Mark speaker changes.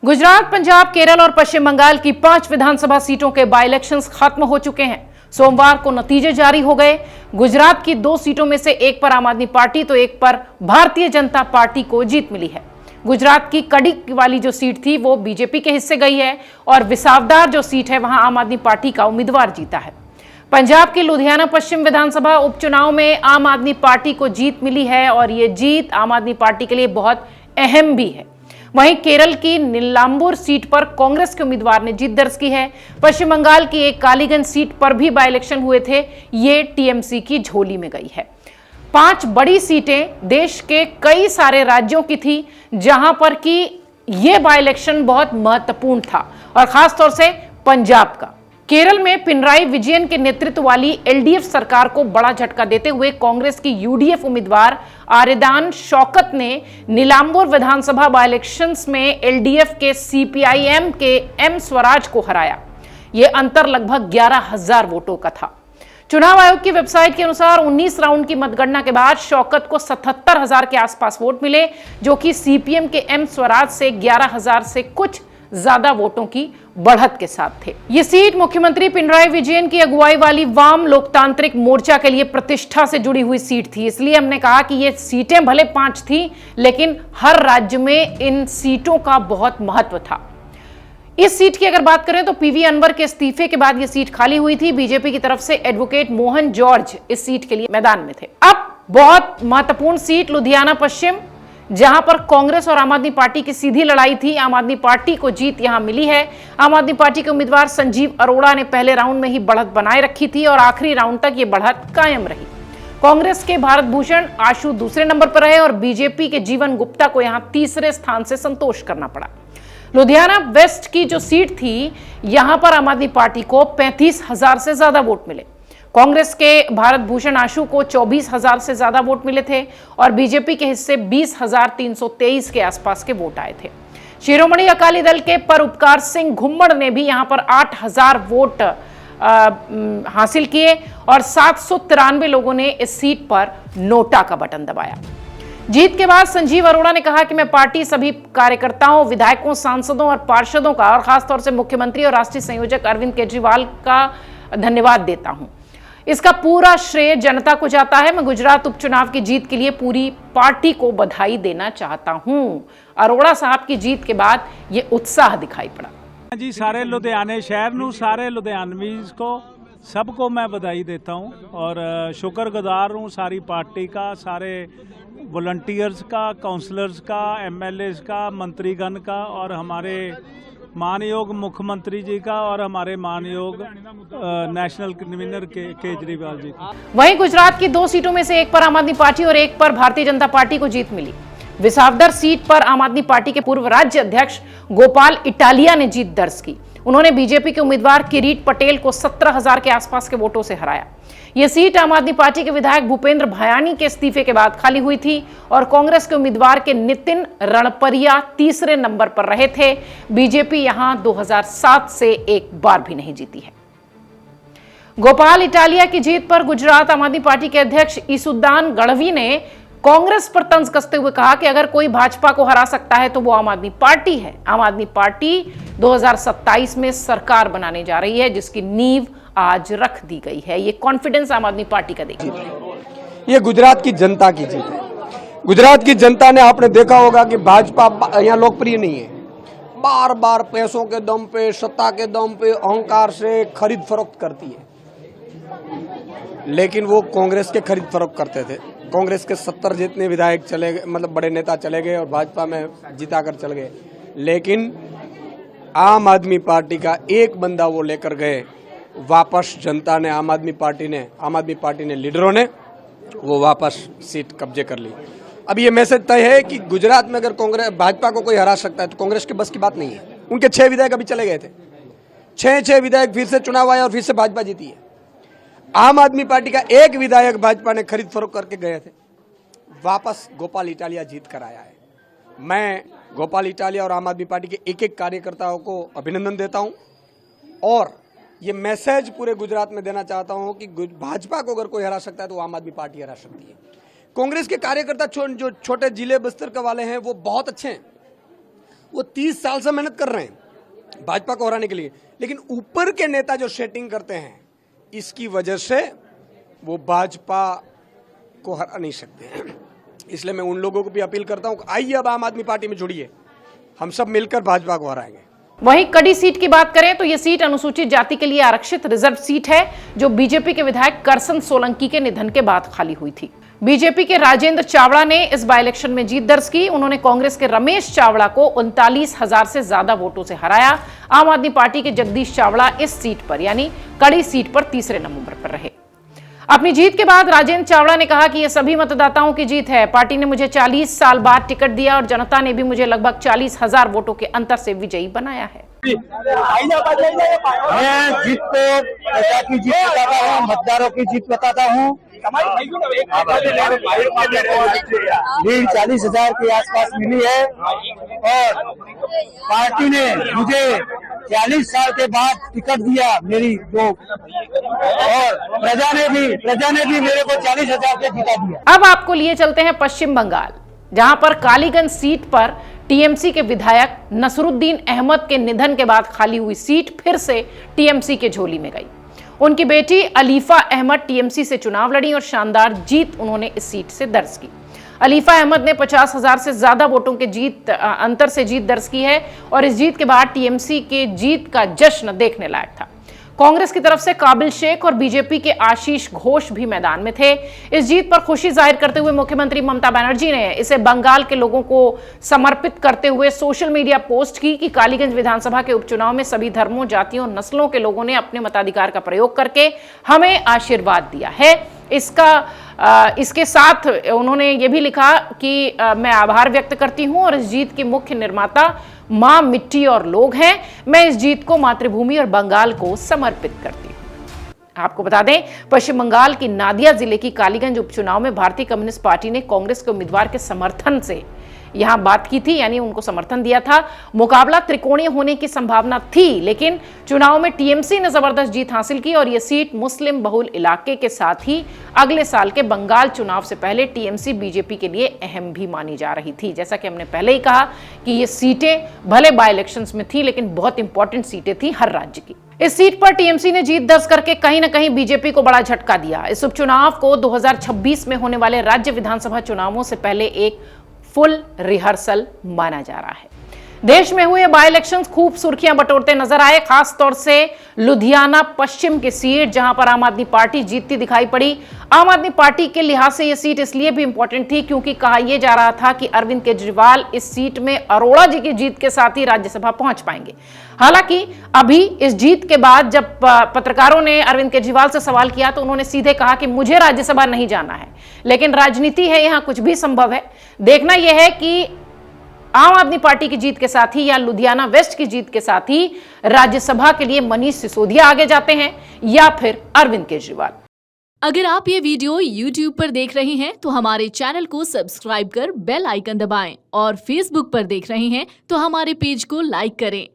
Speaker 1: गुजरात, पंजाब, केरल और पश्चिम बंगाल की 5 विधानसभा सीटों के बाई इलेक्शंस खत्म हो चुके हैं। सोमवार को नतीजे जारी हो गए। गुजरात की 2 सीटों में से एक पर आम आदमी पार्टी तो एक पर भारतीय जनता पार्टी को जीत मिली है। गुजरात की कड़ी वाली जो सीट थी वो बीजेपी के हिस्से गई है और विसावदार जो सीट है वहां आम आदमी पार्टी का उम्मीदवार जीता है। पंजाब की लुधियाना पश्चिम विधानसभा उपचुनाव में आम आदमी पार्टी को जीत मिली है और ये जीत आम आदमी पार्टी के लिए बहुत अहम भी है। वहीं केरल की नीलांबूर सीट पर कांग्रेस के उम्मीदवार ने जीत दर्ज की है। पश्चिम बंगाल की एक कालीगंज सीट पर भी बाई इलेक्शन हुए थे, ये टीएमसी की झोली में गई है। 5 बड़ी सीटें देश के कई सारे राज्यों की थी जहां पर कि ये बाई इलेक्शन बहुत महत्वपूर्ण था और खासतौर से पंजाब का। केरल में पिनराई विजयन के नेतृत्व वाली एलडीएफ सरकार को बड़ा झटका देते हुए कांग्रेस की यूडीएफ उम्मीदवार आरेदान शौकत ने नीलांबूर विधानसभा बाई इलेक्शंस में एलडीएफ के सीपीआईएम के एम स्वराज को हराया। यह अंतर लगभग 11,000 वोटों का था। चुनाव आयोग की वेबसाइट के अनुसार 19 राउंड की मतगणना के बाद शौकत को 77,000 के आसपास वोट मिले, जो कि सीपीएम के एम स्वराज से 11,000 से कुछ ज्यादा वोटों की बढ़त के साथ थे। ये सीट मुख्यमंत्री पिनराई विजयन की अगुवाई वाली वाम लोकतांत्रिक मोर्चा के लिए प्रतिष्ठा से जुड़ी हुई सीट थी। इसलिए हमने कहा कि ये सीटें भले 5 थी, लेकिन हर राज्य में इन सीटों का बहुत महत्व था। इस सीट की अगर बात करें तो पीवी अनवर के इस्तीफे के बाद यह सीट खाली हुई थी। बीजेपी की तरफ से एडवोकेट मोहन जॉर्ज इस सीट के लिए मैदान में थे। अब बहुत महत्वपूर्ण सीट लुधियाना पश्चिम, जहां पर कांग्रेस और आम आदमी पार्टी की सीधी लड़ाई थी। आम आदमी पार्टी को जीत यहां मिली है। आम आदमी पार्टी के उम्मीदवार संजीव अरोड़ा ने पहले राउंड में ही बढ़त बनाए रखी थी और आखिरी राउंड तक यह बढ़त कायम रही। कांग्रेस के भारत भूषण आशु दूसरे नंबर पर रहे और बीजेपी के जीवन गुप्ता को यहां तीसरे स्थान से संतोष करना पड़ा। लुधियाना वेस्ट की जो सीट थी, यहां पर आम आदमी पार्टी को 35,000 से ज्यादा वोट मिले। कांग्रेस के भारत भूषण आशु को 24,000 से ज्यादा वोट मिले थे और बीजेपी के हिस्से 20,323 के आसपास के वोट आए थे। शिरोमणि अकाली दल के पर उपकार सिंह घुम्मड़ ने भी यहां पर 8,000 वोट हासिल किए और 793 लोगों ने इस सीट पर नोटा का बटन दबाया। जीत के बाद संजीव अरोड़ा ने कहा कि मैं पार्टी, सभी कार्यकर्ताओं, विधायकों, सांसदों और पार्षदों का और खासतौर से मुख्यमंत्री और राष्ट्रीय संयोजक अरविंद केजरीवाल का धन्यवाद देता हूं। इसका पूरा श्रेय जनता को जाता है। मैं गुजरात उपचुनाव की जीत के लिए पूरी पार्टी को बधाई देना चाहता हूं। अरोड़ा साहब की जीत के बाद ये उत्साह दिखाई पड़ा।
Speaker 2: जी, सारे लुधियाने शहर नूं, सारे लुधियानवीज को सबको मैं बधाई देता हूं और शुक्रगुजार हूं सारी पार्टी का, सारे वॉलंटियर्स का, काउंसलर्स का, एमएलएस का, मंत्रीगण का और हमारे मानयोग मुख्यमंत्री जी का और हमारे मानयोग नेशनल कन्वीनर केजरीवाल जी का।
Speaker 1: वहीं गुजरात की 2 सीटों में से एक पर आम आदमी पार्टी और एक पर भारतीय जनता पार्टी को जीत मिली। विसावदर सीट पर आम आदमी पार्टी के पूर्व राज्य अध्यक्ष गोपाल इटालिया ने जीत दर्ज की। उन्होंने बीजेपी के उम्मीदवार किरीट पटेल को 17,000 के आसपास के वोटों से हराया। यह सीट आम आदमी पार्टी के विधायक भूपेंद्र भयानी के इस्तीफे के बाद खाली हुई थी और कांग्रेस के उम्मीदवार के नितिन रणपरिया तीसरे नंबर पर रहे थे। बीजेपी यहां 2007 से एक बार भी नहीं जीती है। गोपाल इटालिया की जीत पर गुजरात आम आदमी पार्टी के अध्यक्ष ईसुद्दान गढ़वी ने कांग्रेस पर तंज कसते हुए कहा कि अगर कोई भाजपा को हरा सकता है तो वो आम आदमी पार्टी है। आम आदमी पार्टी 2027 में सरकार बनाने जा रही है, जिसकी नींव आज रख दी गई है। ये कॉन्फिडेंस आम आदमी पार्टी का देखिए।
Speaker 3: ये गुजरात की जनता की जीत है। गुजरात की जनता ने, आपने देखा होगा कि भाजपा यहाँ लोकप्रिय नहीं है। बार बार पैसों के दम पे, सत्ता के दम पे, अहंकार से खरीद फरोख्त करती है, लेकिन वो कांग्रेस के खरीद फरोख्त करते थे। कांग्रेस के 70 जितने विधायक चले गए, मतलब बड़े नेता चले गए और भाजपा में जिताकर चले गए, लेकिन आम आदमी पार्टी का एक बंदा वो लेकर गए वापस। जनता ने, आम आदमी पार्टी ने, लीडरों ने वो वापस सीट कब्जे कर ली। अब ये मैसेज तय है कि गुजरात में अगर कांग्रेस भाजपा को कोई हरा सकता है तो कांग्रेस के बस की बात नहीं है। उनके 6 विधायक अभी चले गए थे, 6 विधायक फिर से चुनाव आया और फिर से भाजपा जीती है। आम आदमी पार्टी का एक विधायक भाजपा ने खरीद फरोख्त करके गए थे, वापस गोपाल इटालिया जीत कर आया है। मैं गोपाल इटालिया और आम आदमी पार्टी के एक कार्यकर्ताओं को अभिनंदन देता हूं और ये मैसेज पूरे गुजरात में देना चाहता हूं कि भाजपा को अगर कोई हरा सकता है तो आम आदमी पार्टी हरा सकती है। कांग्रेस के कार्यकर्ता जो छोटे जिले बस्तर के वाले हैं वो बहुत अच्छे हैं, वो 30 साल से मेहनत कर रहे हैं भाजपा को हराने के लिए, लेकिन ऊपर के नेता जो सेटिंग करते हैं इसकी वजह से वो भाजपा को हरा नहीं सकते हैं। इसलिए मैं उन लोगों को भी अपील करता हूं, आइए अब आम आदमी पार्टी में जुड़िए, हम सब मिलकर भाजपा को हराएंगे।
Speaker 1: वहीं कड़ी सीट की बात करें तो यह सीट अनुसूचित जाति के लिए आरक्षित रिजर्व सीट है, जो बीजेपी के विधायक करसन सोलंकी के निधन के बाद खाली हुई थी। बीजेपी के राजेंद्र चावड़ा ने इस बाय इलेक्शन में जीत दर्ज की। उन्होंने कांग्रेस के रमेश चावड़ा को 39,000 से ज्यादा वोटों से हराया। आम आदमी पार्टी के जगदीश चावड़ा इस सीट पर यानी कड़ी सीट पर तीसरे नंबर पर रहे। अपनी जीत के बाद राजेंद्र चावड़ा ने कहा कि यह सभी मतदाताओं की जीत है। पार्टी ने मुझे 40 साल बाद टिकट दिया और जनता ने भी मुझे लगभग 40,000 वोटों के अंतर से विजयी बनाया है।
Speaker 4: मैं जीत को प्रजा की जीत बताता हूँ, मतदारों की जीत बताता हूँ। लीड 40,000 के आसपास मिली है और पार्टी ने मुझे 40 साल के बाद टिकट दिया मेरी जो, और प्रजा ने भी मेरे को 40,000 से जिता दिया।
Speaker 1: अब आपको लिए चलते हैं पश्चिम बंगाल, जहां पर कालीगंज सीट पर टीएमसी के विधायक नसरुद्दीन अहमद के निधन के बाद खाली हुई सीट फिर से टीएमसी के झोली में गई। उनकी बेटी अलीफा अहमद टीएमसी से चुनाव लड़ी और शानदार जीत उन्होंने इस सीट से दर्ज की। अलीफा अहमद ने 50,000 से ज्यादा वोटों के अंतर से जीत दर्ज की है और इस जीत के बाद टीएमसी के जीत का जश्न देखने लायक था। कांग्रेस की तरफ से काबिल शेख और बीजेपी के आशीष घोष भी मैदान में थे। इस जीत पर खुशी जाहिर करते हुए मुख्यमंत्री ममता बनर्जी ने इसे बंगाल के लोगों को समर्पित करते हुए सोशल मीडिया पोस्ट की कि कालीगंज विधानसभा के उपचुनाव में सभी धर्मों, जातियों, नस्लों के लोगों ने अपने मताधिकार का प्रयोग करके हमें आशीर्वाद दिया है। इसके साथ उन्होंने ये भी लिखा कि मैं आभार व्यक्त करती हूं और इस जीत की मुख्य निर्माता मां, मिट्टी और लोग हैं। मैं इस जीत को मातृभूमि और बंगाल को समर्पित करती हूं। आपको बता दें, पश्चिम बंगाल की नादिया जिले की कालीगंज उपचुनाव में भारतीय कम्युनिस्ट पार्टी ने कांग्रेस के उम्मीदवार के समर्थन से यहां बात की थी, यानी उनको समर्थन दिया था। मुकाबला त्रिकोणीय होने की संभावना थी, लेकिन चुनाव में टीएमसी ने जबरदस्त जीत हासिल की और यह सीट मुस्लिम बहुल इलाके के साथ ही अगले साल के बंगाल चुनाव से पहले टीएमसी बीजेपी के लिए अहम भी मानी जा रही थी। जैसा कि हमने पहले ही कहा कि ये सीटें भले बाय इलेक्शंस में थी, लेकिन बहुत इंपॉर्टेंट सीटें थी हर राज्य की। इस सीट पर टीएमसी ने जीत दर्ज करके कहीं ना कहीं बीजेपी को बड़ा झटका दिया। इस उपचुनाव को 2026 में होने वाले राज्य विधानसभा चुनावों से पहले एक फुल रिहर्सल माना जा रहा है। देश में हुए बाय इलेक्शंस खूब सुर्खियां बटोरते नजर आए, खास तौर से लुधियाना पश्चिम की सीट, जहां पर आम आदमी पार्टी जीतती दिखाई पड़ी। आम आदमी पार्टी के लिहाज से यह सीट इसलिए भी इंपॉर्टेंट थी क्योंकि कहा यह जा रहा था कि अरविंद केजरीवाल इस सीट में अरोड़ा जी की जीत के साथ ही राज्यसभा पहुंच पाएंगे। हालांकि अभी इस जीत के बाद जब पत्रकारों ने अरविंद केजरीवाल से सवाल किया तो उन्होंने सीधे कहा कि मुझे राज्यसभा नहीं जाना है, लेकिन राजनीति है, यहां कुछ भी संभव है। देखना यह है कि आम आदमी पार्टी की जीत के साथ ही या लुधियाना वेस्ट की जीत के साथ ही राज्यसभा के लिए मनीष सिसोदिया आगे जाते हैं या फिर अरविंद केजरीवाल।
Speaker 5: अगर आप ये वीडियो YouTube पर देख रहे हैं तो हमारे चैनल को सब्सक्राइब कर बेल आइकन दबाएं और Facebook पर देख रहे हैं तो हमारे पेज को लाइक करें।